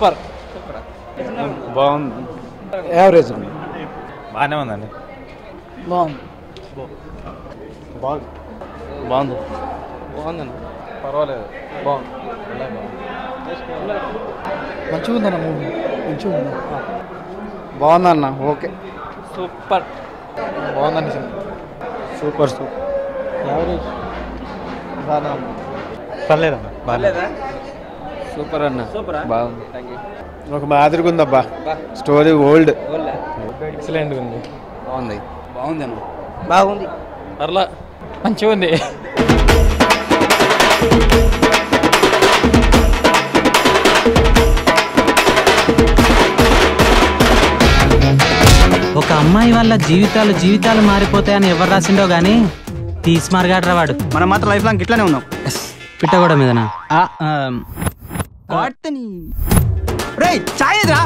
Super బాగుంది. Average బాగానే ఉందండి. బాగుంది బాగుంది బాగుందండి. పర్వాలేదు బాగుంది. మంచిగా ఉందన్న మూవీ. మంచిగా ఉందా? బాగుందన్న. ఓకే సూపర్ బాగుందండి. Super super. యావరేజ్ బాగా పర్లేదన్న. బాగాలేదా? సూపర్ అన్న. బాగుంది. ఒక మాదిరిగా ఉందబ్బా. స్టోరీ ఓల్డ్ ఎక్సలెంట్ ఉంది. బాగుంది బాగుంది అన్న. బాగుంది. పర్లా మంచిగా ఉంది. ఒక అమ్మాయి వల్ల జీవితాలు మారిపోతాయని ఎవరు రాసిండో గానీ తీసిమార్గాడ్రా వాడు. మనం మాత్రం లైఫ్ లాంగ్ ఇట్లానే ఉన్నాం. పిట్ట కూడా మీదనా? రేయ్ చాయ్ ఎదురా.